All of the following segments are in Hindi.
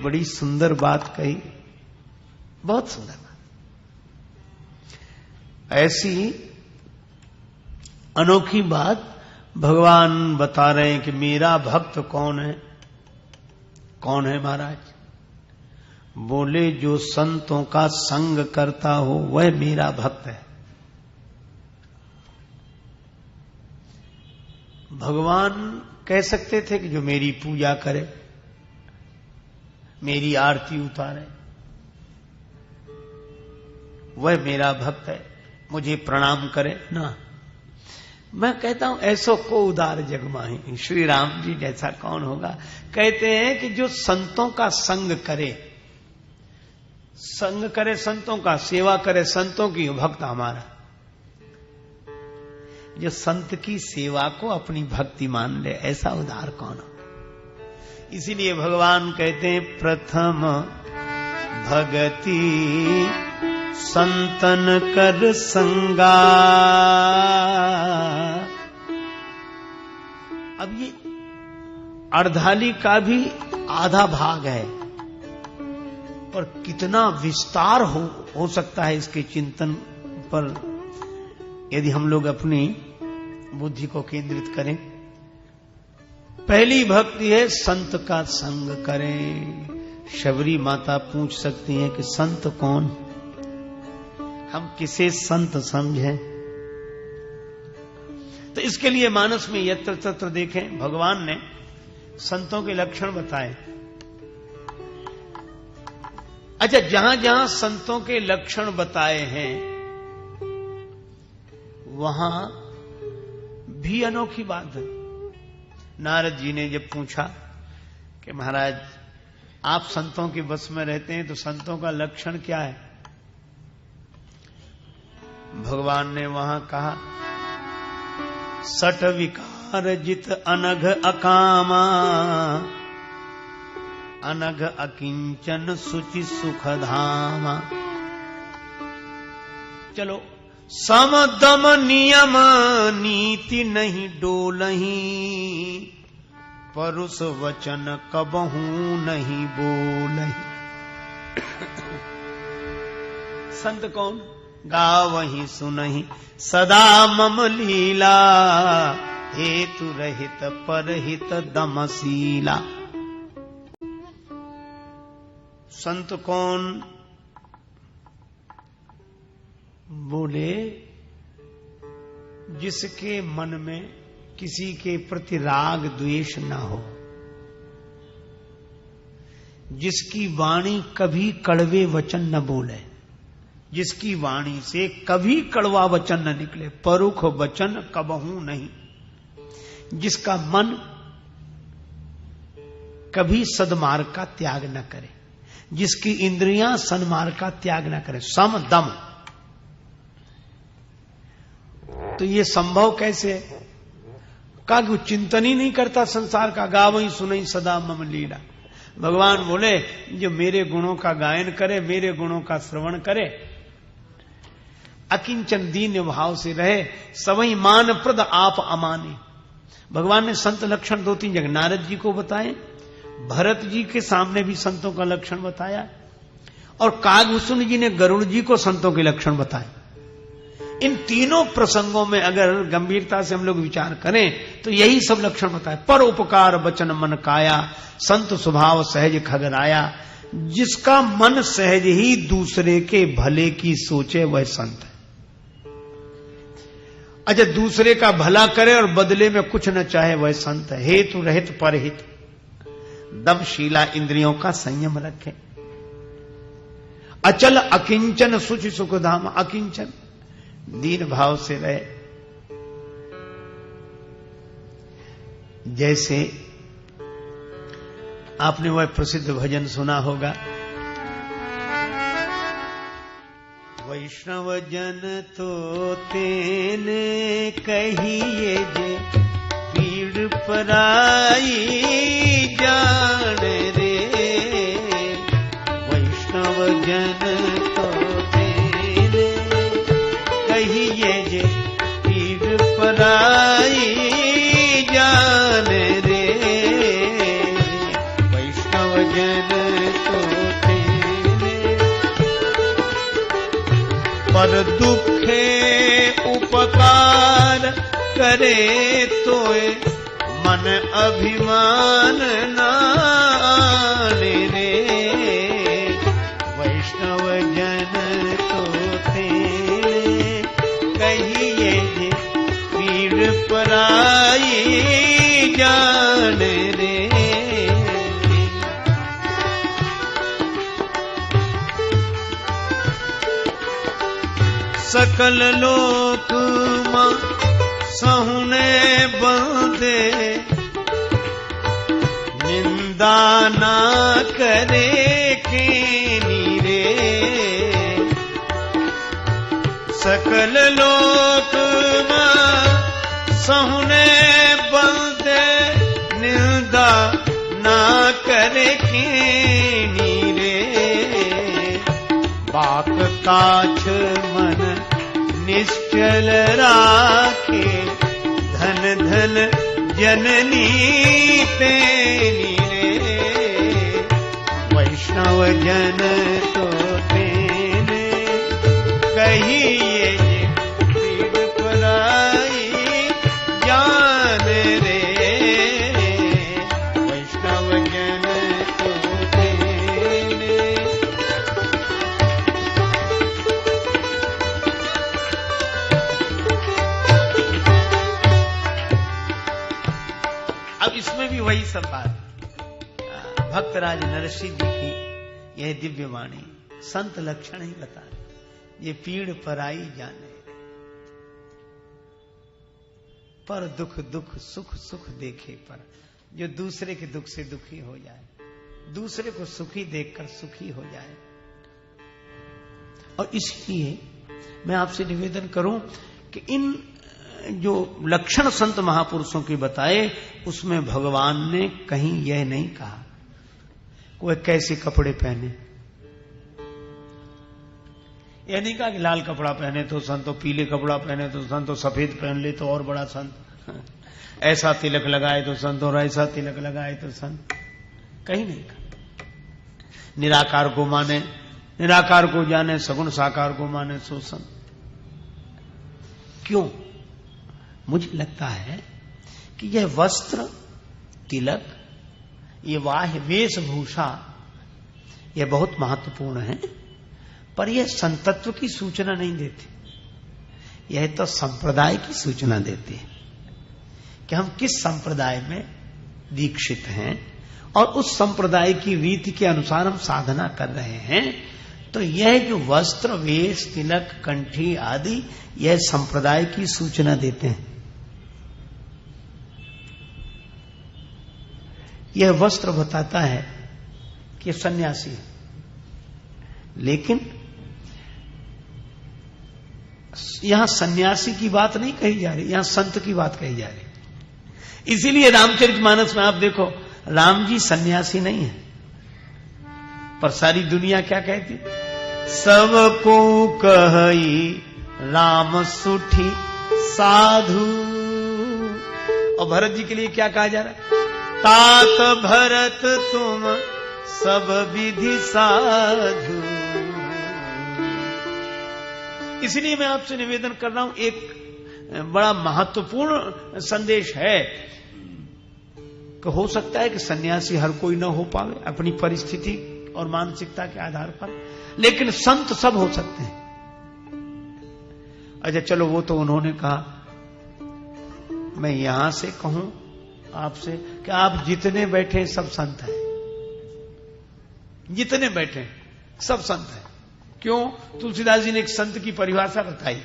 बड़ी सुंदर बात कही, बहुत सुंदर बात। ऐसी अनोखी बात भगवान बता रहे हैं कि मेरा भक्त कौन है। कौन है महाराज? बोले जो संतों का संग करता हो वह मेरा भक्त है। भगवान कह सकते थे कि जो मेरी पूजा करे, मेरी आरती उतारे, वह मेरा भक्त है, मुझे प्रणाम करे ना। मैं कहता हूं ऐसो को उदार जग माही, श्री राम जी जैसा कौन होगा। कहते हैं कि जो संतों का संग करे, संग करे संतों का, सेवा करे संतों की, भक्त हमारा। जो संत की सेवा को अपनी भक्ति मान ले, ऐसा उदार कौन हो। इसीलिए भगवान कहते हैं प्रथम भगति संतन कर संगा। अब ये अर्धाली का भी आधा भाग है, और कितना विस्तार हो सकता है इसके चिंतन पर यदि हम लोग अपनी बुद्धि को केंद्रित करें। पहली भक्ति है संत का संग करें। शबरी माता पूछ सकती है कि संत कौन, हम किसे संत समझें। तो इसके लिए मानस में यत्र तत्र देखें, भगवान ने संतों के लक्षण बताए। अच्छा, जहां जहां संतों के लक्षण बताए हैं वहां भी अनोखी बात है। नारद जी ने जब पूछा कि महाराज आप संतों के बस में रहते हैं तो संतों का लक्षण क्या है, भगवान ने वहां कहा सट विकार जित अनघ अकामा, अनघ अकिंचन सुचि सुख धामा। चलो, सम दम नियम नीति नहीं डोलही, परुष वचन कबहू नहीं बोलही। संत कौन? गावही सुनही सदा मम लीला, हेतु रहित परहित दमशीला। संत कौन? बोले जिसके मन में किसी के प्रति राग द्वेष ना हो, जिसकी वाणी कभी कड़वे वचन न बोले, जिसकी वाणी से कभी कड़वा वचन न निकले, परुख वचन कबहू नहीं, जिसका मन कभी सदमार्ग का त्याग न करे, जिसकी इंद्रियां सन्मार्ग का त्याग न करे, सम दम। तो ये संभव कैसे है? कहा कि वो चिंतन ही नहीं करता संसार का। गावही सुनई सदा मम लीला। भगवान बोले जो मेरे गुणों का गायन करे, मेरे गुणों का श्रवण करे, अकिंचन दीन भाव से रहे, सवई मान प्रद आप अमाने। भगवान ने संत लक्षण 2-3 जगह नारद जी को बताए, भरत जी के सामने भी संतों का लक्षण बताया, और कागभूषण जी ने गरुड़ जी को संतों के लक्षण बताए। इन तीनों प्रसंगों में अगर गंभीरता से हम लोग विचार करें तो यही सब लक्षण बताए। पर उपकार वचन मन काया, संत स्वभाव सहज खगराया। जिसका मन सहज ही दूसरे के भले की सोचे वह संत है। अच्छा, दूसरे का भला करे और बदले में कुछ न चाहे वह संत है। हेतु रहित परहित, दमशीला, इंद्रियों का संयम रखे। अचल अकिंचन सुचि सुख धाम, अकिंचन दीन भाव से रहे। जैसे आपने वह प्रसिद्ध भजन सुना होगा, वैष्णव जन तो तेने कहिए जे पीड़ पराई जान रे। वैष्णव जन तो तेने कहिए जे पीड़ पराई जान रे। वैष्णव जन पर दुखे उपकार करे तोए मन अभिमान नाने रे। वैष्णव जन तो तेरे कहिए जे पीड़ पराई जान रे। सकल लोक मां सहुने बंदे निंदा ना करे कीनी रे। सकल लोक मां सहुने बंदे निंदा ना करे कीनी रे। बाक काछ मन निश्चल राखे धन धन जननी तेनी रे। वैष्णव जन तो तेने कहिए पीड़ पराई जान रे। वैष्णव जन तो तेने। अब इसमें भी वही सब बात, भक्तराज नरसिंह जी की यह दिव्य वाणी संत लक्षण ही बता रहे। ये पीड़ पराई जाने पर दुख दुख सुख सुख देखे पर। जो दूसरे के दुख से दुखी हो जाए, दूसरे को सुखी देखकर सुखी हो जाए। और इसलिए मैं आपसे निवेदन करूं कि इन जो लक्षण संत महापुरुषों के बताए उसमें भगवान ने कहीं यह नहीं कहा कोई कैसे कपड़े पहने। यह नहीं कहा कि लाल कपड़ा पहने तो संत, तो पीले कपड़ा पहने तो संत, तो सफेद पहन ले तो और बड़ा संत, ऐसा तिलक लगाए तो संत और ऐसा तिलक लगाए तो संत। कहीं नहीं कहा। निराकार को माने, निराकार को जाने, सगुण साकार को माने सो संत। क्यों? मुझे लगता है कि यह वस्त्र, तिलक, ये वाह्य वेशभूषा यह बहुत महत्वपूर्ण है, पर यह संतत्व की सूचना नहीं देते। यह तो संप्रदाय की सूचना देते हैं कि हम किस संप्रदाय में दीक्षित हैं और उस संप्रदाय की रीति के अनुसार हम साधना कर रहे हैं। तो यह जो वस्त्र, वेश, तिलक, कंठी आदि यह संप्रदाय की सूचना देते हैं। यह वस्त्र बताता है कि सन्यासी है, लेकिन यहां सन्यासी की बात नहीं कही जा रही, यहां संत की बात कही जा रही। इसीलिए रामचरितमानस में आप देखो राम जी सन्यासी नहीं है, पर सारी दुनिया क्या कहती, सबको कही राम सुठी साधु। और भरत जी के लिए क्या कहा जा रहा है, तात भरत तुम सब विधि साधु। इसलिए मैं आपसे निवेदन कर रहा हूं, एक बड़ा महत्वपूर्ण संदेश है कि हो सकता है कि सन्यासी हर कोई न हो पावे अपनी परिस्थिति और मानसिकता के आधार पर, लेकिन संत सब हो सकते हैं। अच्छा चलो, वो तो उन्होंने कहा, मैं यहां से कहूं आपसे कि आप जितने बैठे सब संत हैं, जितने बैठे सब संत हैं। क्यों? तुलसीदास जी ने एक संत की परिभाषा बताई,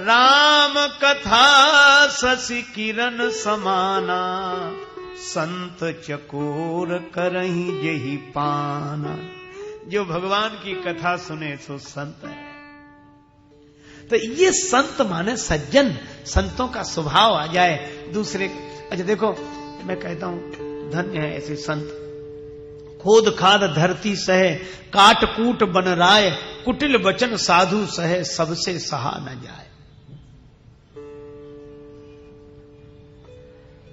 राम कथा शशि किरण समाना, संत चकोर करही जेहि पाना। जो भगवान की कथा सुने सो संत है। तो ये संत माने सज्जन, संतों का स्वभाव आ जाए दूसरे। अच्छा देखो, मैं कहता हूं धन्य है ऐसे संत, खोद खाद धरती सहे, काट कूट बन राय, कुटिल वचन साधु सहे, सबसे सहा न जाए।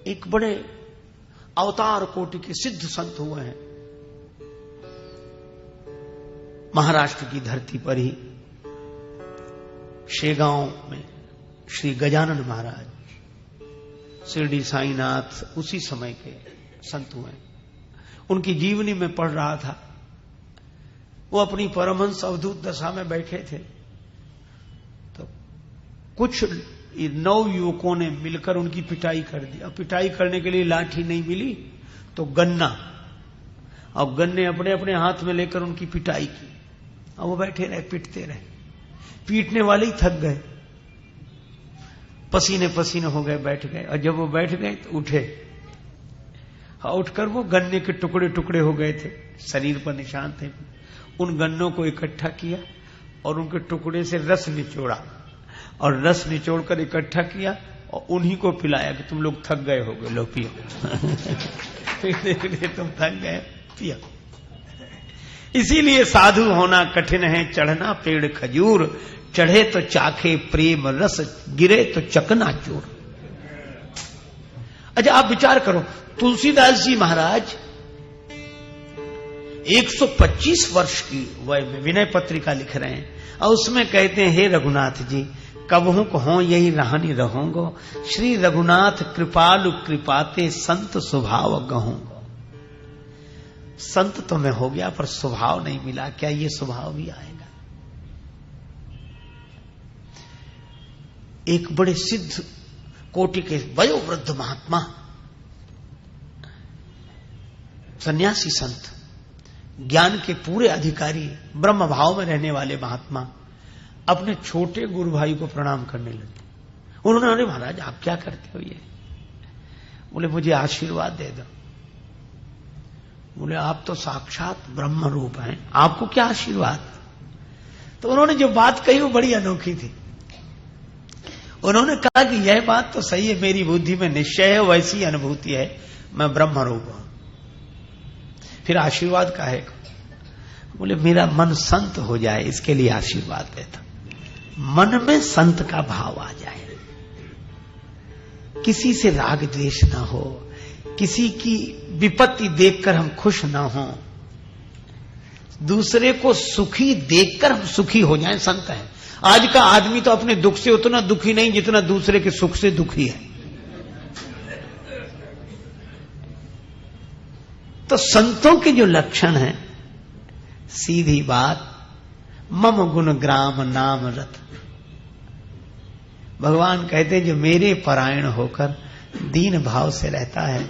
एक बड़े अवतार कोटि के सिद्ध संत हुए हैं, महाराष्ट्र की धरती पर ही शेगांव में श्री गजानन महाराज, शिरडी साईनाथ उसी समय के संत हुए। उनकी जीवनी में पढ़ रहा था। वो अपनी परमहंस अवधूत दशा में बैठे थे, तो कुछ 9 युवकों ने मिलकर उनकी पिटाई कर दी। अब पिटाई करने के लिए लाठी नहीं मिली तो गन्ना, और गन्ने अपने अपने हाथ में लेकर उनकी पिटाई की। अब वो बैठे रहे, पीटते रहे। पीटने वाले ही थक गए, पसीने पसीने हो गए, बैठ गए। और जब वो बैठ गए तो उठे, उठकर वो गन्ने के टुकड़े टुकड़े हो गए थे, शरीर पर निशान थे। उन गन्नों को इकट्ठा किया और उनके टुकड़े से रस निचोड़ा, और रस निचोड़ कर इकट्ठा किया और उन्हीं को पिलाया कि तुम लोग थक गए होगे, लो पियो। तुम थक गए, पियो। इसीलिए साधु होना कठिन है, चढ़ना पेड़ खजूर, चढ़े तो चाखे प्रेम रस, गिरे तो चकनाचूर। अच्छा, आप विचार करो, तुलसीदास जी महाराज 125 वर्ष की वय में विनय पत्रिका लिख रहे हैं, और उसमें कहते हैं, हे रघुनाथ जी, कबहू कहो यही रहानी रहूंगो, श्री रघुनाथ कृपालु कृपाते संत स्वभाव गहूंगो। संत तो मैं हो गया पर स्वभाव नहीं मिला, क्या ये स्वभाव भी आएगा? एक बड़े सिद्ध कोटि के वयोवृद्ध महात्मा, सन्यासी संत, ज्ञान के पूरे अधिकारी, ब्रह्म भाव में रहने वाले महात्मा अपने छोटे गुरु भाई को प्रणाम करने लगे। उन्होंने, अरे महाराज आप क्या करते हो ये? बोले मुझे आशीर्वाद दे दो। बोले आप तो साक्षात ब्रह्म रूप हैं, आपको क्या आशीर्वाद? तो उन्होंने जो बात कही वो बड़ी अनोखी थी। उन्होंने कहा कि यह बात तो सही है, मेरी बुद्धि में निश्चय है, वैसी अनुभूति है, मैं ब्रह्म रूप हूं। फिर आशीर्वाद का है? बोले मेरा मन संत हो जाए, इसके लिए आशीर्वाद देता। मन में संत का भाव आ जाए, किसी से राग द्वेष ना हो, किसी की विपत्ति देखकर हम खुश ना हो, दूसरे को सुखी देखकर हम सुखी हो जाएं, संत है। आज का आदमी तो अपने दुख से उतना दुखी नहीं जितना दूसरे के सुख से दुखी है। तो संतों के जो लक्षण हैं, सीधी बात, मम गुण ग्राम नाम रत। भगवान कहते हैं जो मेरे परायण होकर दीन भाव से रहता है,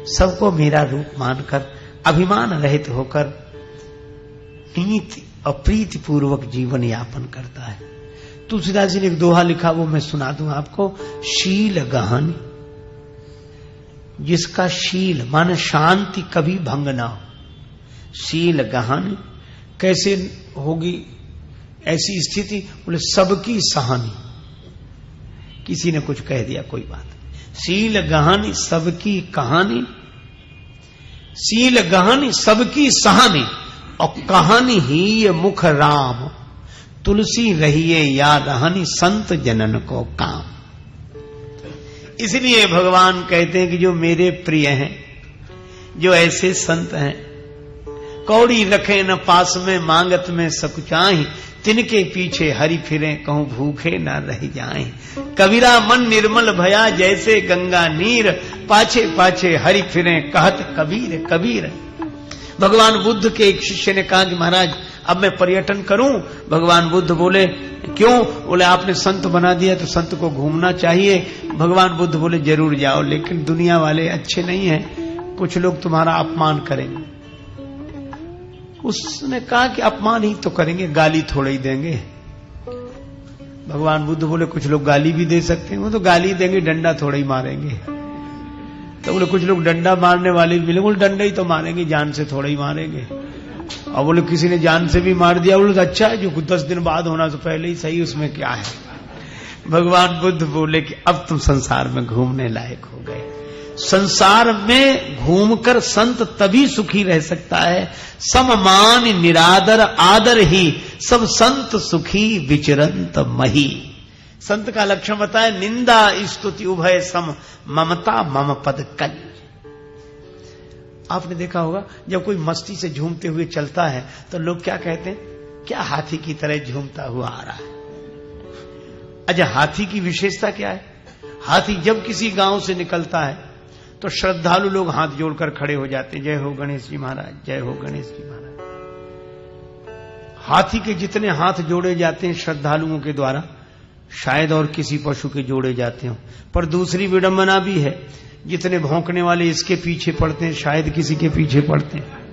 सबको मेरा रूप मानकर अभिमान रहित होकर नीति और प्रीति पूर्वक जीवन यापन करता है। तुलसीदास जी ने एक दोहा लिखा, वो मैं सुना दूं आपको। शील गहन, जिसका शील माने शांति कभी भंग ना हो। शील गहन कैसे होगी ऐसी स्थिति? बोले सबकी सहानी, किसी ने कुछ कह दिया कोई बात। शील गहन सबकी कहानी, शील गहन सबकी सहानी, और कहानी ही ये मुख राम, तुलसी रहिए या रहनी संत जनन को काम। इसलिए भगवान कहते हैं कि जो मेरे प्रिय हैं, जो ऐसे संत हैं, कौड़ी रखे न पास में मांगत में सकुचाई, तिनके पीछे हरि फिरे कहूं भूखे न रह जाएं। कबीरा मन निर्मल भया जैसे गंगा नीर, पाछे पाछे हरि फिरे कहत कबीर कबीर। भगवान बुद्ध के एक शिष्य ने कहा कि महाराज अब मैं पर्यटन करूं। भगवान बुद्ध बोले क्यों? बोले आपने संत बना दिया तो संत को घूमना चाहिए। भगवान बुद्ध बोले जरूर जाओ, लेकिन दुनिया वाले अच्छे नहीं हैं, कुछ लोग तुम्हारा अपमान करेंगे। उसने कहा कि अपमान ही तो करेंगे, गाली थोड़े ही देंगे। भगवान बुद्ध बोले कुछ लोग गाली भी दे सकते हैं, वो तो गाली देंगे, डंडा थोड़े ही मारेंगे। तो बोले कुछ लोग डंडा मारने वाले मिले, बोले डंडा ही तो मारेंगे, जान से थोड़े ही मारेंगे। और बोले किसी ने जान से भी मार दिया, बोले तो अच्छा है, जो 10 दिन बाद होना तो पहले ही सही, उसमें क्या है। भगवान बुद्ध बोले कि अब तुम संसार में घूमने लायक हो गए। संसार में घूमकर संत तभी सुखी रह सकता है, सममान निरादर आदर ही सब संत सुखी विचरंत मही। संत का लक्षण बताए, निंदा स्तुति उभय सम, ममता मम पद कंज। आपने देखा होगा जब कोई मस्ती से झूमते हुए चलता है तो लोग क्या कहते हैं? क्या हाथी की तरह झूमता हुआ आ रहा है। अच्छा, हाथी की विशेषता क्या है? हाथी जब किसी गांव से निकलता है तो श्रद्धालु लोग हाथ जोड़कर खड़े हो जाते हैं, जय हो गणेश जी महाराज, जय हो गणेश जी महाराज। हाथी के जितने हाथ जोड़े जाते हैं श्रद्धालुओं के द्वारा, शायद और किसी पशु के जोड़े जाते हो। पर दूसरी विडंबना भी है, जितने भौंकने वाले इसके पीछे पड़ते हैं, शायद किसी के पीछे पड़ते हैं।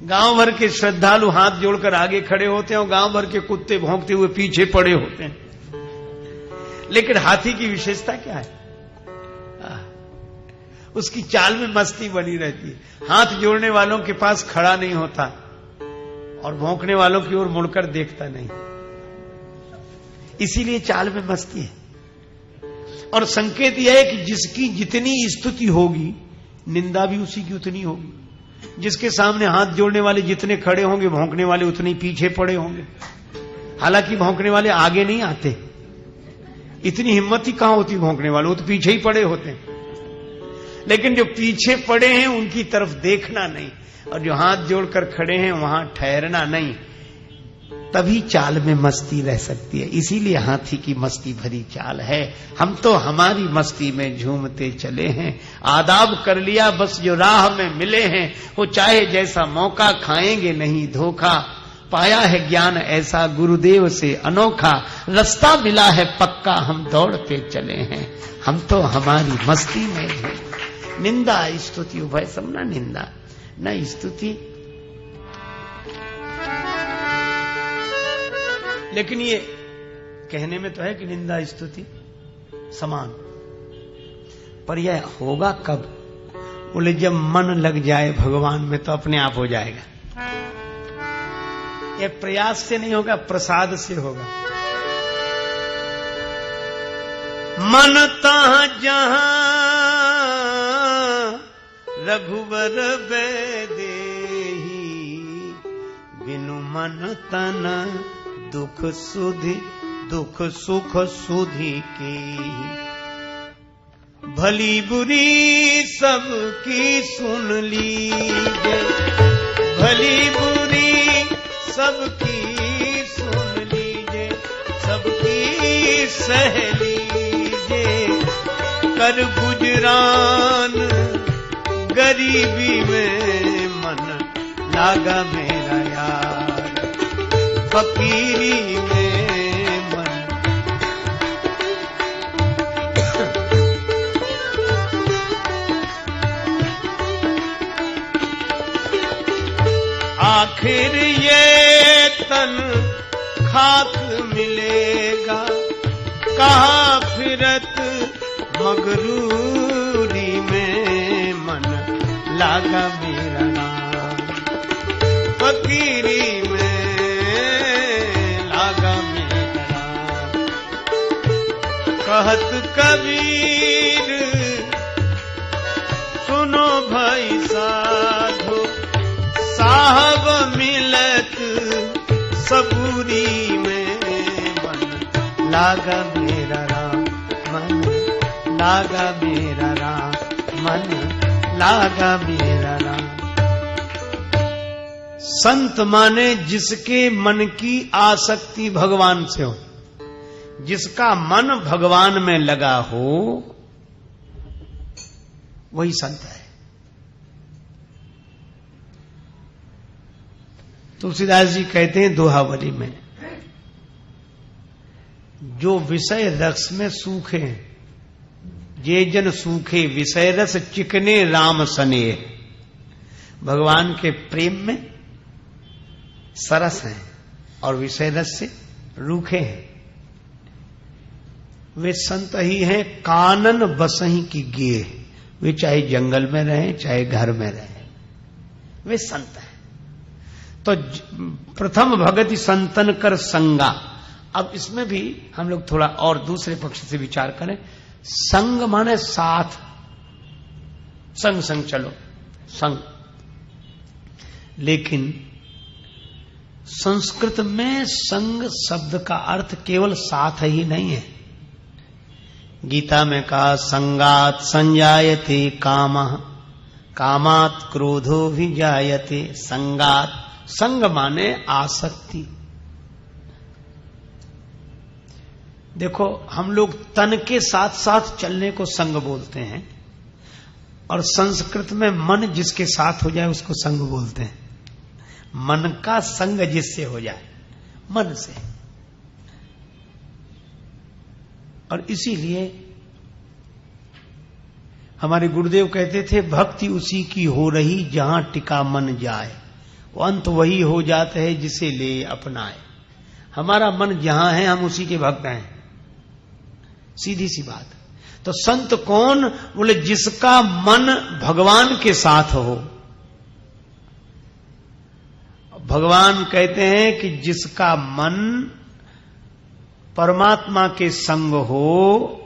गांव भर के श्रद्धालु हाथ जोड़कर आगे खड़े होते हैं और गांव भर के कुत्ते भौंकते हुए पीछे पड़े होते हैं। लेकिन हाथी की विशेषता क्या है? उसकी चाल में मस्ती बनी रहती है। हाथ जोड़ने वालों के पास खड़ा नहीं होता और भौंकने वालों की ओर मुड़कर देखता नहीं, इसीलिए चाल में मस्ती है। और संकेत यह है कि जिसकी जितनी स्तुति होगी, निंदा भी उसी की उतनी होगी। जिसके सामने हाथ जोड़ने वाले जितने खड़े होंगे, भौंकने वाले उतने ही पीछे पड़े होंगे। हालांकि भौंकने वाले आगे नहीं आते, इतनी हिम्मत ही कहां होती भौंकने वाले, वो तो पीछे ही पड़े होते हैं। लेकिन जो पीछे पड़े हैं उनकी तरफ देखना नहीं, और जो हाथ जोड़कर खड़े हैं वहां ठहरना नहीं, तभी चाल में मस्ती रह सकती है। इसीलिए हाथी की मस्ती भरी चाल है। हम तो हमारी मस्ती में झूमते चले हैं, आदाब कर लिया बस जो राह में मिले हैं, वो चाहे जैसा मौका खाएंगे नहीं धोखा। पाया है ज्ञान ऐसा गुरुदेव से अनोखा, रास्ता मिला है पक्का हम दौड़ते चले हैं। हम तो हमारी मस्ती में हैं। निंदा स्तुति उभय सम, न निंदा न स्तुति। लेकिन ये कहने में तो है कि निंदा स्तुति समान, पर यह होगा कब? बोले जब मन लग जाए भगवान में तो अपने आप हो जाएगा। यह प्रयास से नहीं होगा, प्रसाद से होगा। मन तहाँ जहां रघुवर बेदेही, बिनु मन तन दुख सुधि दुख सुख सुधि की। भली बुरी सबकी सुन लीजिए, भली बुरी सबकी सुन लीजिए, सबकी सह लीजिए। कर गुजरान गरीबी में मन लागा मेरा यार, फकीरी में मन। आखिर ये तन खाक मिलेगा, कहाँ फिरत मगरूरी में मन लागा मेरा नाम, फकीरी में लागा मेरा नाम। कहत कबीर सुनो भाई साधो, साहब मिलत सबूरी में मन लागा मेरा राम, मन लागा मेरा राम, मन लागा मेरा राम। संत माने जिसके मन की आसक्ति भगवान से हो, जिसका मन भगवान में लगा हो, वही संत है। तुलसीदास जी कहते हैं दोहावली में, जो विषय रस में सूखे जे जन सूखे, विषय रस चिकने राम सने। भगवान के प्रेम में सरस हैं और विषय रस से रूखे हैं, वे संत ही हैं कानन बसही की गे। वे चाहे जंगल में रहें चाहे घर में रहें, वे संत हैं। तो प्रथम भगति संतन कर संगा। अब इसमें भी हम लोग थोड़ा और दूसरे पक्ष से विचार करें। संग माने साथ, संग संग चलो, संग। लेकिन संस्कृत में संग शब्द का अर्थ केवल साथ ही नहीं है। गीता में कहा संगात संजायते कामः, कामात् क्रोधो भी जायते। संगात संग माने आसक्ति। देखो, हम लोग तन के साथ साथ चलने को संग बोलते हैं, और संस्कृत में मन जिसके साथ हो जाए उसको संग बोलते हैं। मन का संग जिससे हो जाए, मन से। और इसीलिए हमारे गुरुदेव कहते थे, भक्ति उसी की हो रही जहां टिका मन जाए, वो अंत वही हो जाता है जिसे ले अपनाए। हमारा मन जहां है हम उसी के भक्त हैं, सीधी सी बात। तो संत कौन? बोले जिसका मन भगवान के साथ हो। भगवान कहते हैं कि जिसका मन परमात्मा के संग हो,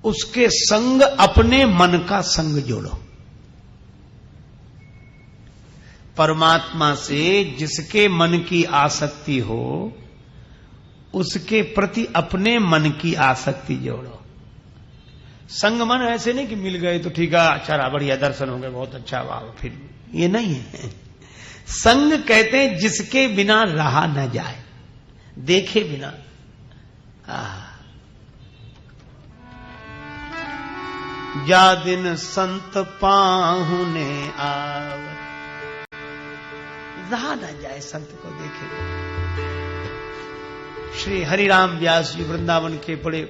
उसके संग अपने मन का संग जोड़ो। परमात्मा से जिसके मन की आसक्ति हो, उसके प्रति अपने मन की आसक्ति जोड़ो। संग मन ऐसे नहीं कि मिल गए तो ठीक है, अच्छा बढ़िया दर्शन हो गए, बहुत अच्छा, वाह, फिर ये नहीं है। संग कहते हैं जिसके बिना रहा न जाए, देखे बिना। जा दिन संत पाहुने आवत, रहा न जाए संत को देखे बिना। श्री हरिराम व्यास जी वृंदावन के बड़े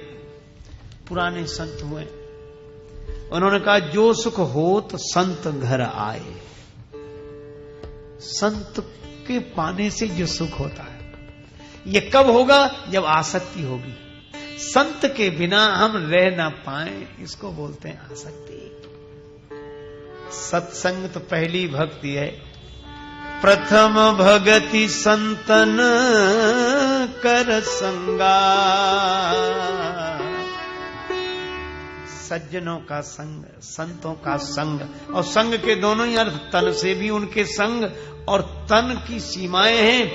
पुराने संत हुए। उन्होंने कहा, जो सुख होत संत घर आए। संत के पाने से जो सुख होता है, ये कब होगा? जब आसक्ति होगी। संत के बिना हम रह ना पाए, इसको बोलते हैं आसक्ति। सत्संग तो पहली भक्ति है। प्रथम भगति संतन कर संगा। सज्जनों का संग, संतों का संग। और संग के दोनों ही अर्थ, तन से भी उनके संग, और तन की सीमाएं हैं,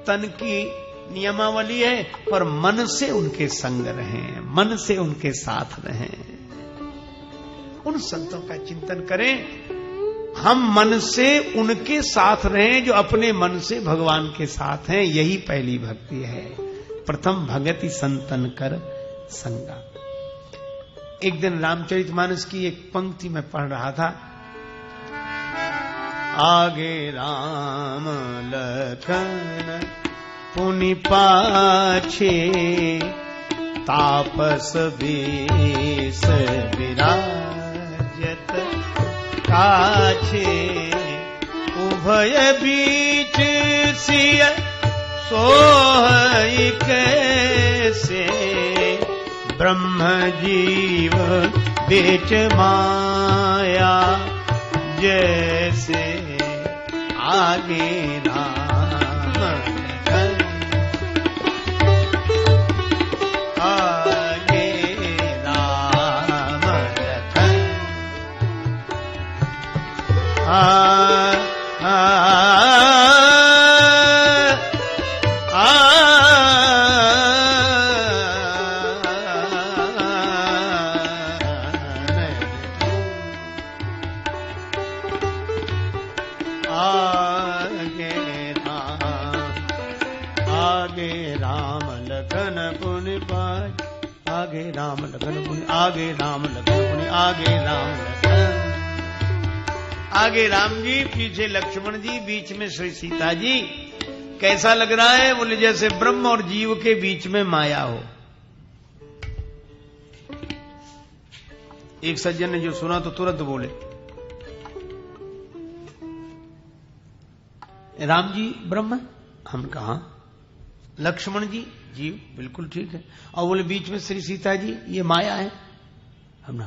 तन की नियमावली है, पर मन से उनके संग रहें, मन से उनके साथ रहें। उन संतों का चिंतन करें, हम मन से उनके साथ रहें जो अपने मन से भगवान के साथ हैं। यही पहली भक्ति है। प्रथम भगति संतन कर संगा। एक दिन रामचरितमानस की एक पंक्ति में पढ़ रहा था। आगे राम लखन पुनि पाछे, तापस बेस विराजत काछे। उभय बीच सिय सोहई कैसे, ब्रह्म जीव बेच माया जैसे। आगे राम आगे राम आगे राम लखन, आगे राम लखन। आगे राम जी, पीछे लक्ष्मण जी, बीच में श्री सीता जी। कैसा लग रहा है? बोले जैसे ब्रह्म और जीव के बीच में माया हो। एक सज्जन ने जो सुना तो तुरंत बोले, राम जी ब्रह्म? हम कहा लक्ष्मण जी जीव, बिल्कुल ठीक है। और बोले बीच में श्री सीता जी, ये माया है। हमने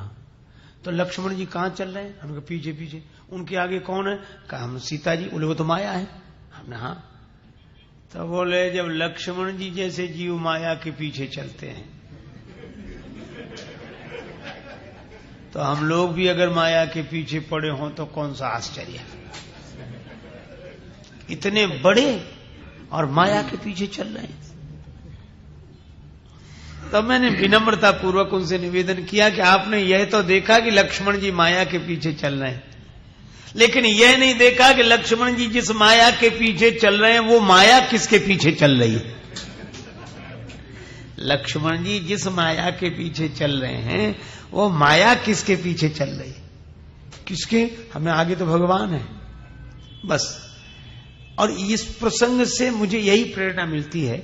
तो लक्ष्मण जी कहां चल रहे हैं? हमने कहा पीछे पीछे। उनके आगे कौन है? कहा हम सीता जी। बोले वो तो माया है। हमने हाँ। तो बोले जब लक्ष्मण जी जैसे जीव माया के पीछे चलते हैं, तो हम लोग भी अगर माया के पीछे पड़े हों तो कौन सा आश्चर्य। इतने बड़े और माया के पीछे चल रहे हैं। तब मैंने विनम्रता पूर्वक उनसे निवेदन किया कि आपने यह तो देखा कि लक्ष्मण जी माया के पीछे चल रहे हैं, लेकिन यह नहीं देखा कि लक्ष्मण जी जिस माया के पीछे चल रहे हैं वो माया किसके पीछे चल रही है। लक्ष्मण जी जिस माया के पीछे चल रहे हैं वो माया किसके पीछे चल रही है, किसके, हमें आगे तो भगवान है बस। और इस प्रसंग से मुझे यही प्रेरणा मिलती है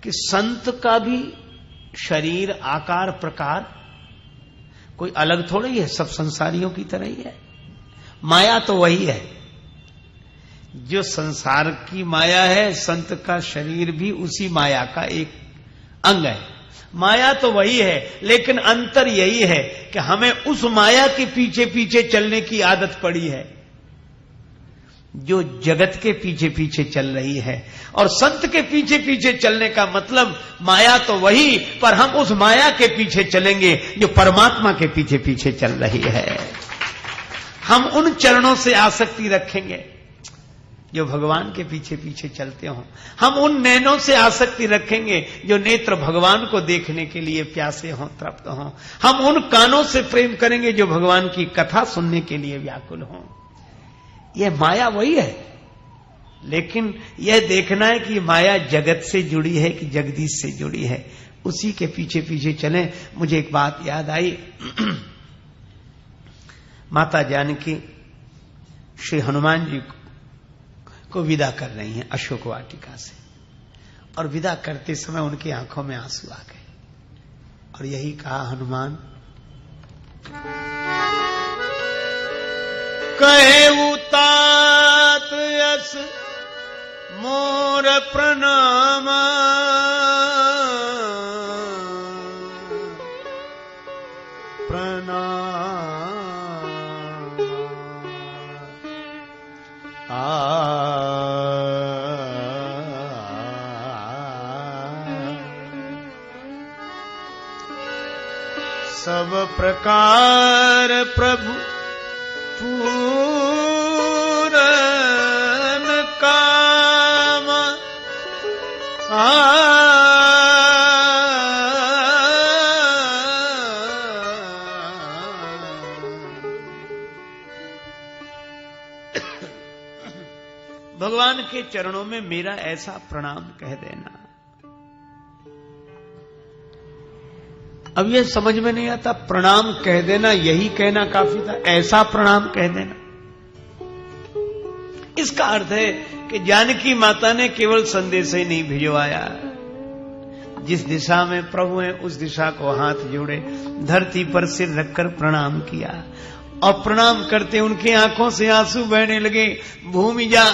कि संत का भी शरीर आकार प्रकार कोई अलग थोड़ा ही है, सब संसारियों की तरह ही है। माया तो वही है जो संसार की माया है, संत का शरीर भी उसी माया का एक अंग है। माया तो वही है, लेकिन अंतर यही है कि हमें उस माया के पीछे पीछे चलने की आदत पड़ी है जो जगत के पीछे पीछे चल रही है। और संत के पीछे पीछे चलने का मतलब माया तो वही, पर हम उस माया के पीछे चलेंगे जो परमात्मा के पीछे पीछे चल रही है। हम उन चरणों से आसक्ति रखेंगे जो भगवान के पीछे पीछे चलते हों। हम उन नैनों से आसक्ति रखेंगे जो नेत्र भगवान को देखने के लिए प्यासे हों, तृप्त हों। हम उन कानों से प्रेम करेंगे जो भगवान की कथा सुनने के लिए व्याकुल हों। यह माया वही है, लेकिन यह देखना है कि माया जगत से जुड़ी है कि जगदीश से जुड़ी है, उसी के पीछे पीछे चलें। मुझे एक बात याद आई। माता जानकी श्री हनुमान जी को विदा कर रही हैं अशोक वाटिका से, और विदा करते समय उनकी आंखों में आंसू आ गए और यही कहा, हनुमान कहे उतात यस मोर प्रणाम, प्रणाम सब प्रकार प्रभु पूरन काम, भगवान के चरणों में मेरा ऐसा प्रणाम कह देना। अब यह समझ में नहीं आता, प्रणाम कह देना यही कहना काफी था, ऐसा प्रणाम कह देना। इसका अर्थ है कि जानकी माता ने केवल संदेश ही नहीं भिजवाया, जिस दिशा में प्रभु हैं उस दिशा को हाथ जोड़े, धरती पर सिर रखकर प्रणाम किया, और प्रणाम करते उनकी आंखों से आंसू बहने लगे। भूमि जा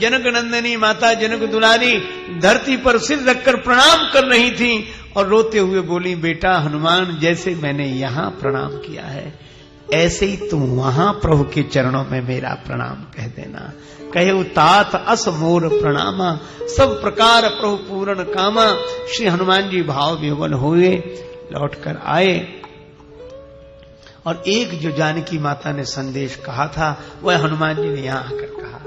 जनक नंदनी माता जनक दुलारी धरती पर सिर रखकर प्रणाम कर रही थी और रोते हुए बोली, बेटा हनुमान, जैसे मैंने यहां प्रणाम किया है ऐसे ही तुम वहां प्रभु के चरणों में मेरा प्रणाम कह देना। कहे उतात अस मोर प्रणामा, सब प्रकार प्रभु पूर्ण कामा। श्री हनुमान जी भाव विह्वल हुए, लौटकर आए, और एक जो जानकी माता ने संदेश कहा था वह हनुमान जी ने यहां आकर कहा,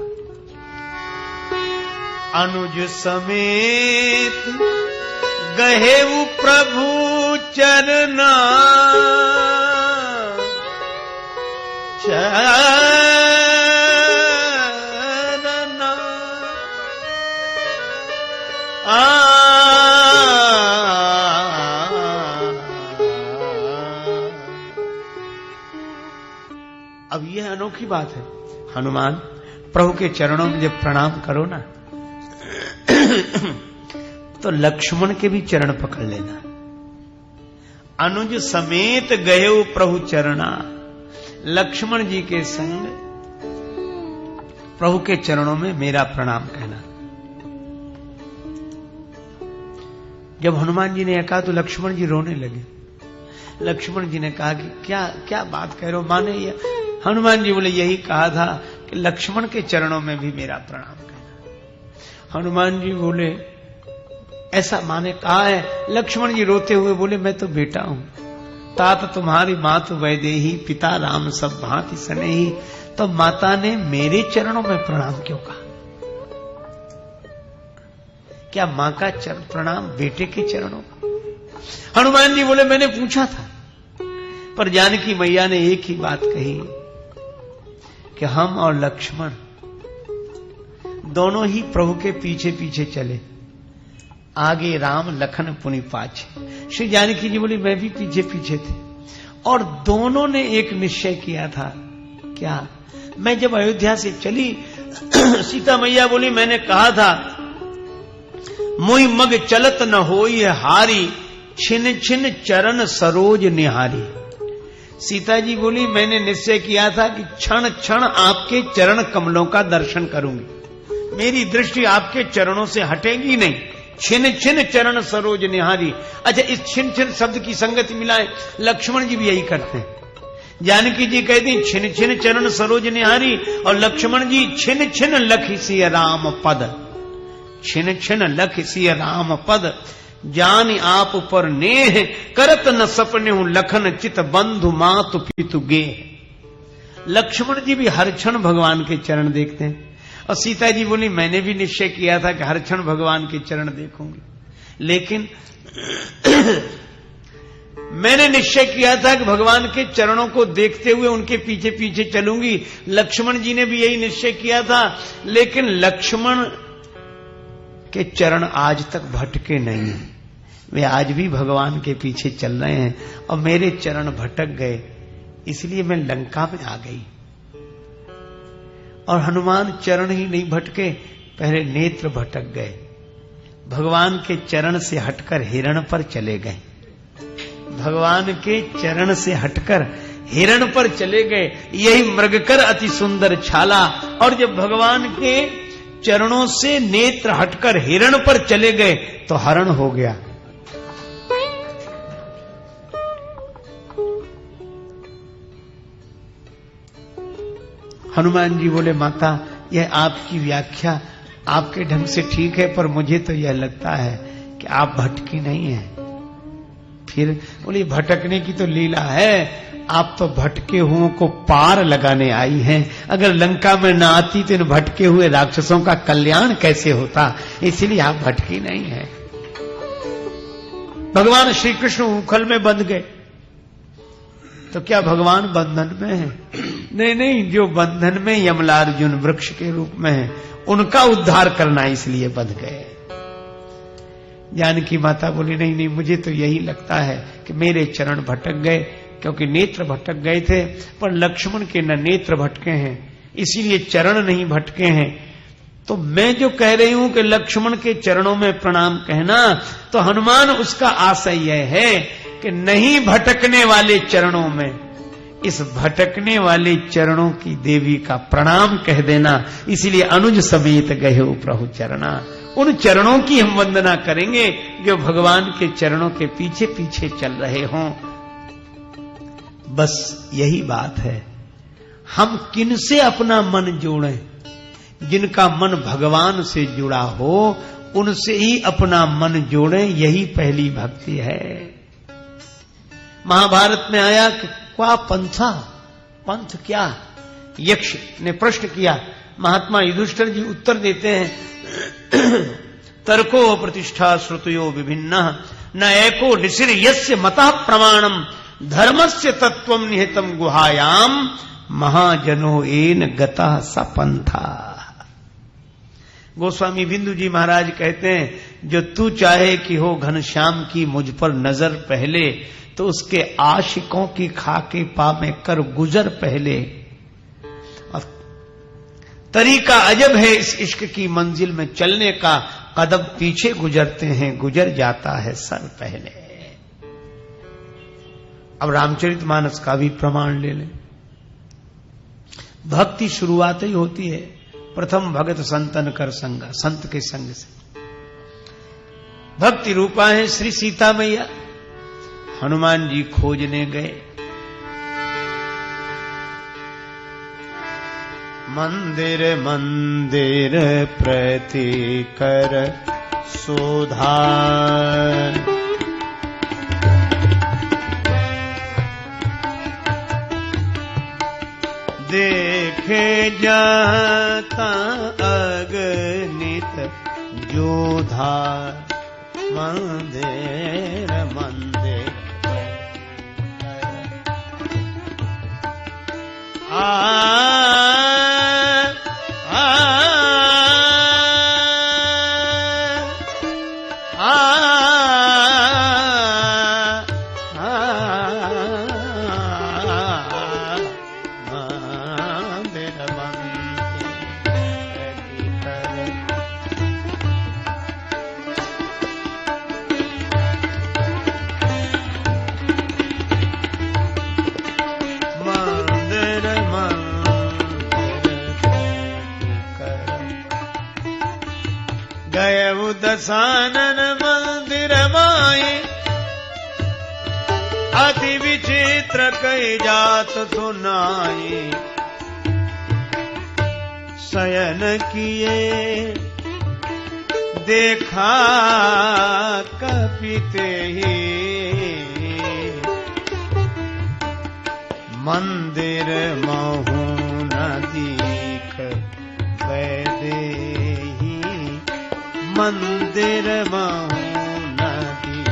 अनुज समेत गहेउ प्रभु चरना, चरना अब यह अनोखी बात है, हनुमान प्रभु के चरणों में जब प्रणाम करो ना तो लक्ष्मण के भी चरण पकड़ लेना। अनुज समेत गए प्रभु चरणा, लक्ष्मण जी के संग प्रभु के चरणों में मेरा प्रणाम कहना। जब हनुमान जी ने कहा तो लक्ष्मण जी रोने लगे। लक्ष्मण जी ने कहा कि क्या क्या बात कह रहे हो, माने ये? हनुमान जी बोले, यही कहा था कि लक्ष्मण के चरणों में भी मेरा प्रणाम कहना। हनुमान जी बोले, ऐसा माने कहा है? लक्ष्मण जी रोते हुए बोले, मैं तो बेटा हूं, तात तुम्हारी मात वैदेही, पिता राम सब भांति सनेही, तो माता ने मेरे चरणों में प्रणाम क्यों कहा? क्या मां का प्रणाम बेटे के चरणों का? हनुमान जी बोले, मैंने पूछा था, पर जानकी मैया ने एक ही बात कही कि हम और लक्ष्मण दोनों ही प्रभु के पीछे पीछे चले, आगे राम लखन पुनि पाछे। श्री जानकी जी बोली मैं भी पीछे पीछे थे, और दोनों ने एक निश्चय किया था। क्या? मैं जब अयोध्या से चली सीता मैया बोली मैंने कहा था मोहि मग चलत न होई हारी, छिन छिन चरण सरोज निहारी। सीता जी बोली मैंने निश्चय किया था कि क्षण क्षण आपके चरण कमलों का दर्शन करूंगी, मेरी दृष्टि आपके चरणों से हटेगी नहीं। छिन छिन चरण सरोज निहारी। अच्छा, इस छिन छिन शब्द की संगति मिलाए, लक्ष्मण जी भी यही करते हैं। जानकी जी कहती छिन छिन चरण सरोज निहारी, और लक्ष्मण जी छिन छिन लखि सिय राम पद, छिन छिन लखि सिय राम पद, जान आप पर नेह, करत न सपने लखन चित बंधु मातु पितु गे। लक्ष्मण जी भी हर क्षण भगवान के चरण देखते हैं, और सीता जी बोली मैंने भी निश्चय किया था कि हर क्षण भगवान के चरण देखूंगी, लेकिन मैंने निश्चय किया था कि भगवान के चरणों को देखते हुए उनके पीछे पीछे चलूंगी। लक्ष्मण जी ने भी यही निश्चय किया था, लेकिन लक्ष्मण के चरण आज तक भटके नहीं हैं, वे आज भी भगवान के पीछे चल रहे हैं, और मेरे चरण भटक गए, इसलिए मैं लंका में आ गई। और हनुमान चरण ही नहीं भटके, पहले नेत्र भटक गए, भगवान के चरण से हटकर हिरण पर चले गए, भगवान के चरण से हटकर हिरण पर चले गए। यही मृगकर अति सुंदर छाला, और जब भगवान के चरणों से नेत्र हटकर हिरण पर चले गए तो हरण हो गया। हनुमान जी बोले माता यह आपकी व्याख्या आपके ढंग से ठीक है, पर मुझे तो यह लगता है कि आप भटकी नहीं है। फिर बोली भटकने की तो लीला है, आप तो भटके हुओं को पार लगाने आई हैं। अगर लंका में न आती तो इन भटके हुए राक्षसों का कल्याण कैसे होता, इसलिए आप भटकी नहीं है। भगवान श्री कृष्ण उखल में बंध गए, तो क्या भगवान बंधन में है? नहीं नहीं, जो बंधन में यमलार्जुन वृक्ष के रूप में है, उनका उद्धार करना इसलिए बंध गए। जानकी माता बोली नहीं नहीं, मुझे तो यही लगता है कि मेरे चरण भटक गए, क्योंकि नेत्र भटक गए थे, पर लक्ष्मण के न नेत्र भटके हैं, इसीलिए चरण नहीं भटके हैं। तो मैं जो कह रही हूं कि लक्ष्मण के चरणों में प्रणाम कहना, तो हनुमान उसका आशय यह है कि नहीं भटकने वाले चरणों में, इस भटकने वाले चरणों की देवी का प्रणाम कह देना, इसीलिए अनुज समेत गए प्रभु चरणा। उन चरणों की हम वंदना करेंगे जो भगवान के चरणों के पीछे पीछे चल रहे हों। बस यही बात है, हम किनसे अपना मन जोड़ें? जिनका मन भगवान से जुड़ा हो उनसे ही अपना मन जोड़ें, यही पहली भक्ति है। महाभारत में आया कि क्या पंथा, पंथ क्या? यक्ष ने प्रश्न किया, महात्मा युधिष्ठिर जी उत्तर देते हैं तर्को प्रतिष्ठा श्रुतयो विभिन्ना न एको ऋषिर यस्य मतः प्रमाणम धर्मस्य तत्वम निहितम गुहायाम महाजनो एन गतः सपंथा। गोस्वामी बिंदु जी महाराज कहते हैं जो तू चाहे कि हो घनश्याम की मुझ पर नजर पहले, तो उसके आशिकों की खाके पा में कर गुजर पहले। और तरीका अजब है इस इश्क की मंजिल में चलने का, कदम पीछे गुजरते हैं गुजर जाता है सर पहले। अब रामचरितमानस का भी प्रमाण ले लें। भक्ति शुरुआत ही होती है प्रथम भगत संतन कर संगा, संत के संग से। भक्ति रूपा है श्री सीता मैया। हनुमान जी खोजने गए, मंदिर मंदिर प्रति कर सुधार, देखे जाता अगणित जोधार। मंदिर मंदिर आ दसानन मंदिर माए अति विचित्र कई जात सुनाए शयन किए देखा कपिते ही मंदिर महु न दीख वैदे मंदिर महु नदी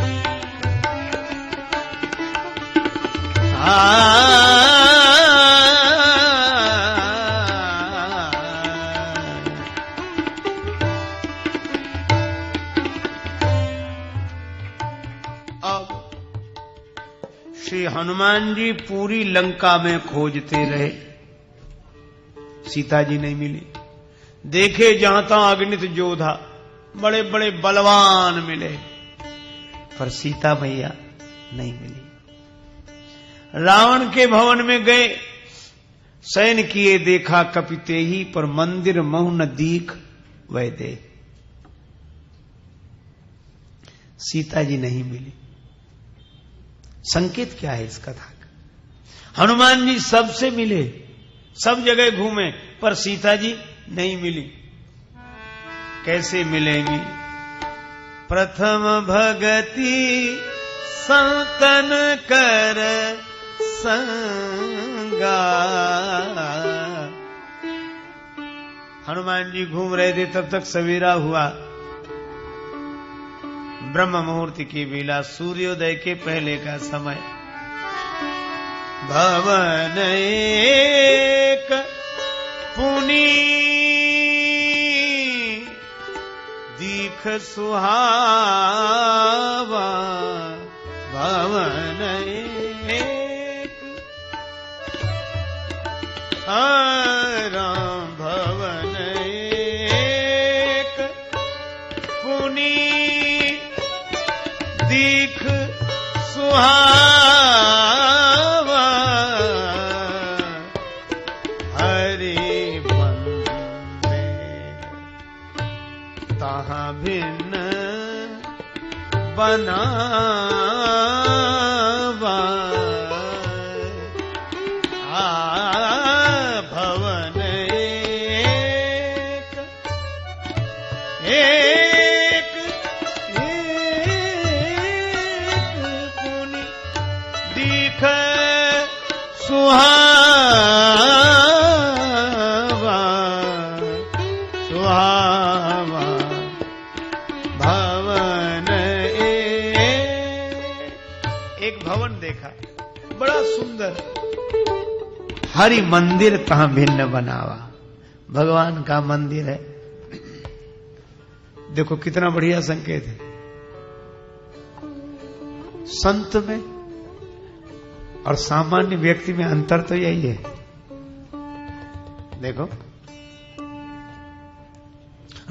अब श्री हनुमान जी पूरी लंका में खोजते रहे, सीता जी नहीं मिली। देखे जहां तहां अगणित योद्धा, बड़े बड़े बलवान मिले, पर सीता मैया नहीं मिली। रावण के भवन में गए, शयन किए देखा कपिते ही, पर मंदिर महु न दीख वैदे। सीता जी नहीं मिली। संकेत क्या है इस कथा का? हनुमान जी सबसे मिले, सब जगह घूमे, पर सीता जी नहीं मिली। कैसे मिलेंगी? प्रथम भगति संतन कर संगा। हनुमान जी घूम रहे थे, तब तक सवेरा हुआ। ब्रह्म मुहूर्त की बेला, सूर्योदय के पहले का समय। भवन एक पुनी दीख सुहावा, भवन एक राम भवन एक पुनी दीख सुहावा, हरि मंदिर तहाँ भिन्न बनावा, भवन एक पुनि दीख सुहावा, सुहावा भवन एक भवन देखा, बड़ा सुंदर। हरि मंदिर तहां भिन्न बनावा, भगवान का मंदिर है। देखो कितना बढ़िया संकेत है। संत में और सामान्य व्यक्ति में अंतर तो यही है। देखो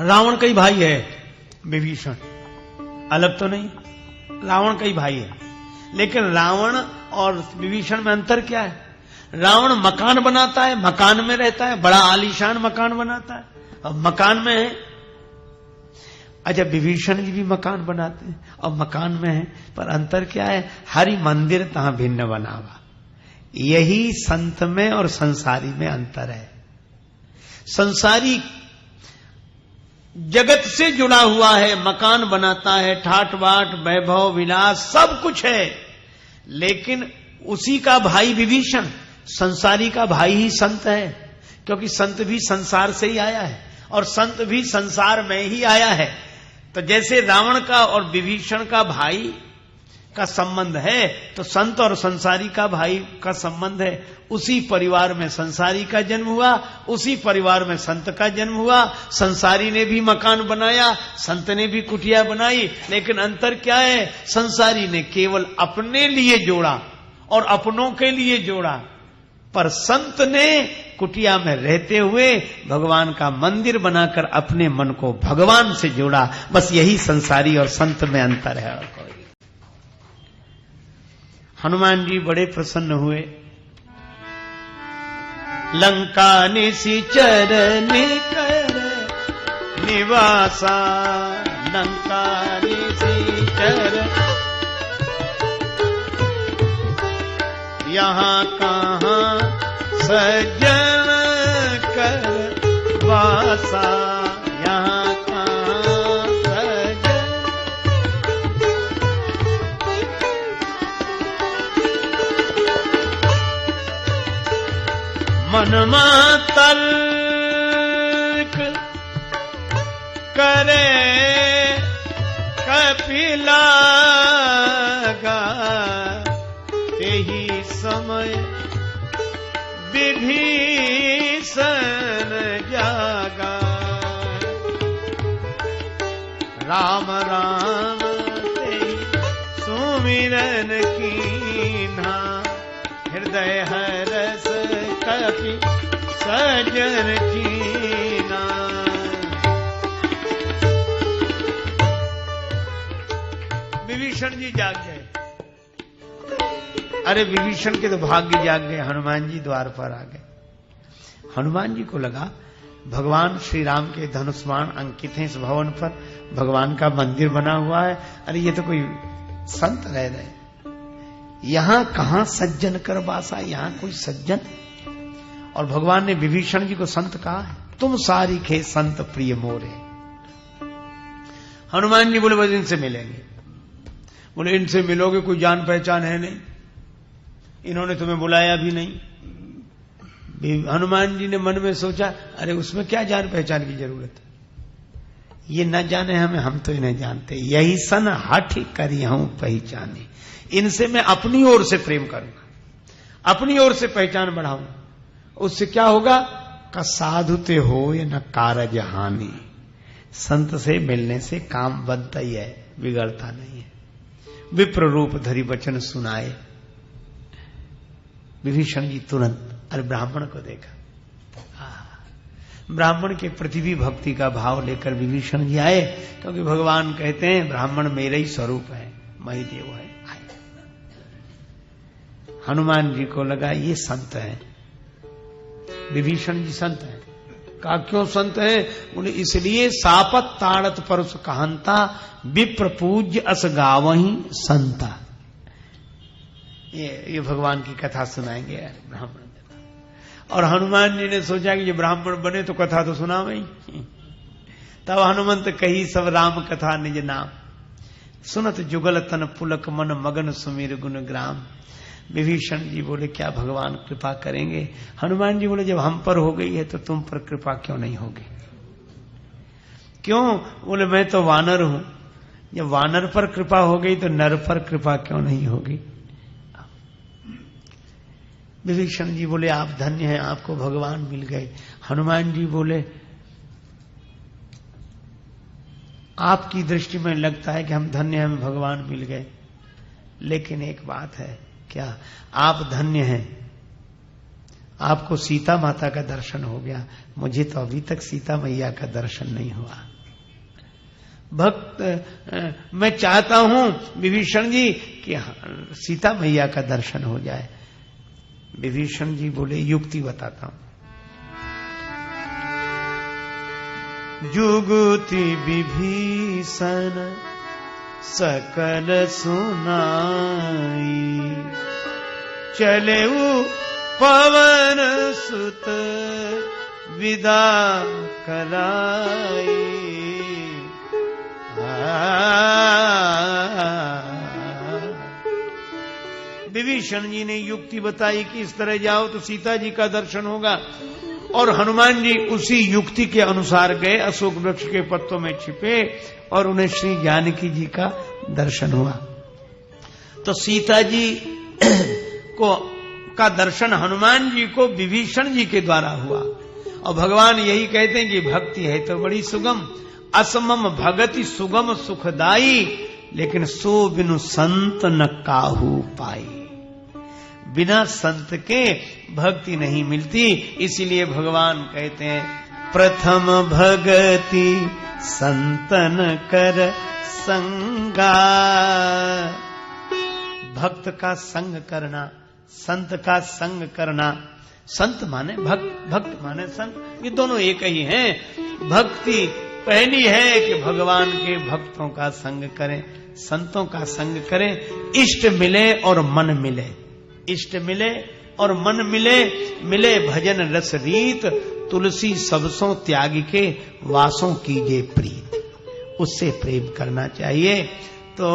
रावण का ही भाई है विभीषण, अलग तो नहीं, रावण का ही भाई है। लेकिन रावण और विभीषण में अंतर क्या है? रावण मकान बनाता है, मकान में रहता है, बड़ा आलीशान मकान बनाता है और मकान में है। अच्छा, विभीषण जी भी मकान बनाते हैं और मकान में है, पर अंतर क्या है? हरि मंदिर तहां भिन्न बनावा। यही संत में और संसारी में अंतर है। संसारी जगत से जुड़ा हुआ है, मकान बनाता है, ठाट बाट वैभव विलास सब कुछ है, लेकिन उसी का भाई विभीषण संसारी का भाई ही संत है, क्योंकि संत भी संसार से ही आया है और संत भी संसार में ही आया है। तो जैसे रावण का और विभीषण का भाई का संबंध है तो संत और संसारी का भाई का संबंध है। उसी परिवार में संसारी का जन्म हुआ, उसी परिवार में संत का जन्म हुआ। संसारी ने भी मकान बनाया, संत ने भी कुटिया बनाई, लेकिन अंतर क्या है? संसारी ने केवल अपने लिए जोड़ा और अपनों के लिए जोड़ा, पर संत ने कुटिया में रहते हुए भगवान का मंदिर बनाकर अपने मन को भगवान से जोड़ा। बस यही संसारी और संत में अंतर है। और कोई हनुमान जी बड़े प्रसन्न हुए। लंका निशिचर निकर निवासा, लंका निशिचर यहाँ कहाँ सज्जन कर वासा, यहाँ कहाँ सज्जन। मनमा तल्क करे कपिला यही समय विभीषण जागा। राम राम तेहि सुमिरन कीन्हा, हृदय हरस कपि सजन कीन्हा। विभीषण जी जाग गए। अरे विभीषण के तो भाग्य जाग गए, हनुमान जी द्वार पर आ गए। हनुमान जी को लगा भगवान श्री राम के धनुष बाण अंकित हैं इस भवन पर, भगवान का मंदिर बना हुआ है। अरे ये तो कोई संत रह रहे, यहां कहां सज्जन कर बासा, यहां कोई सज्जन। और भगवान ने विभीषण जी को संत कहा है, तुम सारी खे संत प्रिय मोरे। हनुमान जी बोले बस इनसे मिलेंगे। बोले इनसे मिलोगे, कोई जान पहचान है नहीं, इन्होंने तुम्हें बुलाया भी नहीं। हनुमान जी ने मन में सोचा, अरे उसमें क्या जान पहचान की जरूरत है, ये न जाने हमें, हम तो इन्हें जानते। यही सन हठ करी हूं पहचाने, इनसे मैं अपनी ओर से प्रेम करूंगा, अपनी ओर से पहचान बढ़ाऊंगा। उससे क्या होगा? का साधुते हो या न कारज हानि। संत से मिलने से काम बनता ही है, बिगड़ता नहीं है। विप्र रूप धरी वचन सुनाए। विभीषण जी तुरंत अरे ब्राह्मण को देखा, ब्राह्मण के प्रति भी भक्ति का भाव लेकर विभीषण जी आए, क्योंकि भगवान कहते हैं ब्राह्मण मेरे ही स्वरूप है, मैं ही देव है। आए हनुमान जी को लगा ये संत है, विभीषण जी संत है। कहा क्यों संत है? बोले इसलिए सापत ताड़त परस कहंता, विप्र पूज्य अस गावहीं संता। ये भगवान की कथा सुनाएंगे ब्राह्मण। और हनुमान जी ने सोचा कि ये ब्राह्मण बने तो कथा तो सुना वही। तब हनुमंत कही सब राम कथा निज नाम, सुनत जुगल तन पुलक मन मगन सुमिर गुण ग्राम। विभीषण जी बोले क्या भगवान कृपा करेंगे? हनुमान जी बोले जब हम पर हो गई है तो तुम पर कृपा क्यों नहीं होगी? क्यों? बोले मैं तो वानर हूं, जब वानर पर कृपा हो गई तो नर पर कृपा क्यों नहीं होगी? विभीषण जी बोले आप धन्य हैं, आपको भगवान मिल गए। हनुमान जी बोले आपकी दृष्टि में लगता है कि हम धन्य हैं, हमें भगवान मिल गए, लेकिन एक बात है। क्या? आप धन्य हैं, आपको सीता माता का दर्शन हो गया, मुझे तो अभी तक सीता मैया का दर्शन नहीं हुआ। भक्त मैं चाहता हूं विभीषण जी कि सीता मैया का दर्शन हो जाए। विभीषण जी बोले युक्ति बताता हूं। जुगुति विभीषण सकल सुनाई, चलेऊ पवन सुत विदा कराई। विभीषण जी ने युक्ति बताई कि इस तरह जाओ तो सीता जी का दर्शन होगा, और हनुमान जी उसी युक्ति के अनुसार गए, अशोक वृक्ष के पत्तों में छिपे और उन्हें श्री जानकी जी का दर्शन हुआ। तो सीता जी को का दर्शन हनुमान जी को विभीषण जी के द्वारा हुआ। और भगवान यही कहते हैं कि भक्ति है तो बड़ी सुगम, असमम भगति सुगम सुखदाई, लेकिन सो बिनु संत न काहू पाई। बिना संत के भक्ति नहीं मिलती। इसीलिए भगवान कहते हैं प्रथम भगति संतन कर संगा। भक्त का संग करना, संत का संग करना। संत माने भक्त, भक्त माने संत, ये दोनों एक ही हैं। भक्ति पहली है कि भगवान के भक्तों का संग करें, संतों का संग करें। इष्ट मिले और मन मिले, इष्ट मिले और मन मिले, मिले भजन रस रीत, तुलसी सबसों त्यागी के वासों कीजे प्रीत। उससे प्रेम करना चाहिए। तो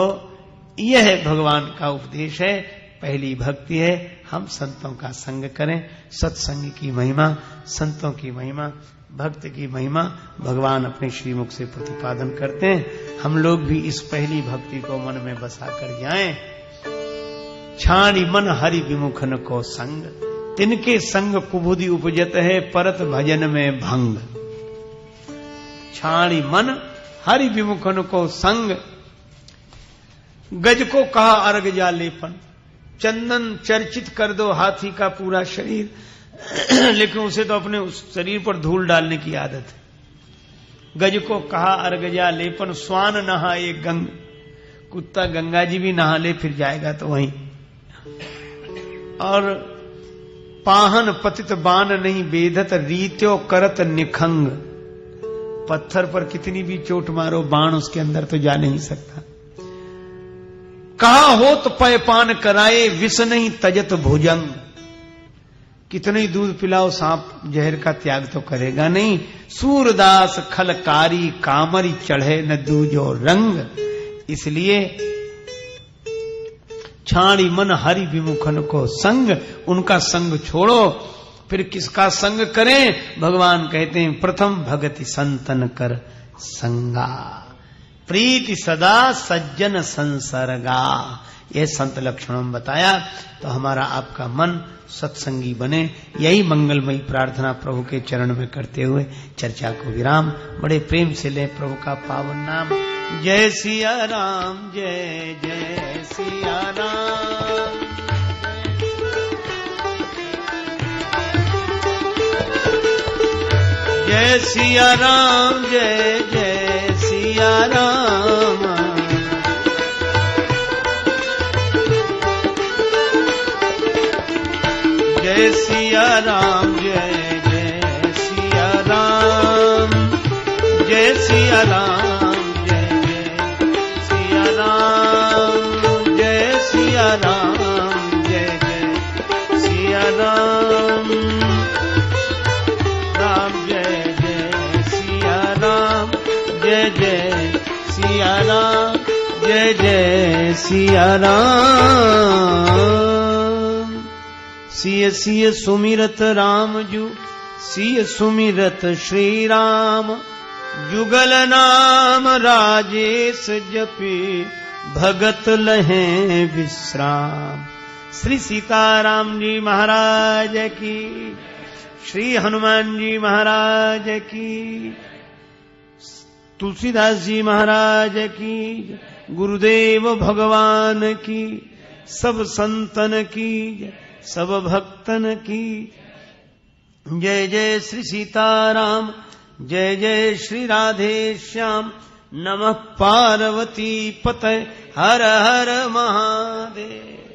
यह भगवान का उपदेश है। पहली भक्ति है हम संतों का संग करें। सत्संग की महिमा, संतों की महिमा, भक्त की महिमा भगवान अपने श्रीमुख से प्रतिपादन करते हैं। हम लोग भी इस पहली भक्ति को मन में बसा कर जाएं। छाणी मन हरि विमुखन को संग, तिनके संग कुबुद्धि उपजत है, परत भजन में भंग। छाणी मन हरि विमुखन को संग। गज को कहा अर्घ जा लेपन, चंदन चर्चित कर दो हाथी का पूरा शरीर। लेकिन उसे तो अपने उस शरीर पर धूल डालने की आदत है। गज को कहा अर्घ जा लेपन, स्वान नहाए गंग। कुत्ता गंगा जी भी नहा ले फिर जाएगा तो वहीं। और पाहन पतित बान नहीं बेधत, रीत्यो करत निखंग। पत्थर पर कितनी भी चोट मारो, बाण उसके अंदर तो जा नहीं सकता। कहा हो तो पय पान कराए, विष नहीं तजत भुजंग। कितने ही दूध पिलाओ, सांप जहर का त्याग तो करेगा नहीं। सूरदास खलकारी, कामरी चढ़े न दूजो रंग। इसलिए छाणी मन हरि विमुखन को संग, उनका संग छोड़ो। फिर किसका संग करें? भगवान कहते हैं प्रथम भगति संतन कर संगा, प्रीति सदा सज्जन संसर्गा। यह संत लक्षणों में बताया। तो हमारा आपका मन सत्संगी बने, यही मंगलमयी प्रार्थना प्रभु के चरण में करते हुए चर्चा को विराम बड़े प्रेम से ले प्रभु का पावन नाम। जय सिया राम, जय जय सिया राम। जय सिया राम, जय जय सिया राम। जय सिया राम, जय जय सिया राम। जय सिया राम, जय जय सिया राम। जय सिया राम, जय जय सिया राम। राम जय जय सिया राम, जय जय सिया राम, जय जय सिया राम। सिय सिय सुमिरत राम जू, सिय सुमिरत श्री राम। जुगल नाम राजेश जपी, भगत लहे विश्राम। श्री सीताराम जी महाराज की, श्री हनुमान जी महाराज की, तुलसीदास जी महाराज की, गुरुदेव भगवान की, सब संतन की, सब भक्तन की। जय जय श्री सीताराम, जय जय श्री राधे श्याम। नमः पार्वती पतये, हर हर महादेव।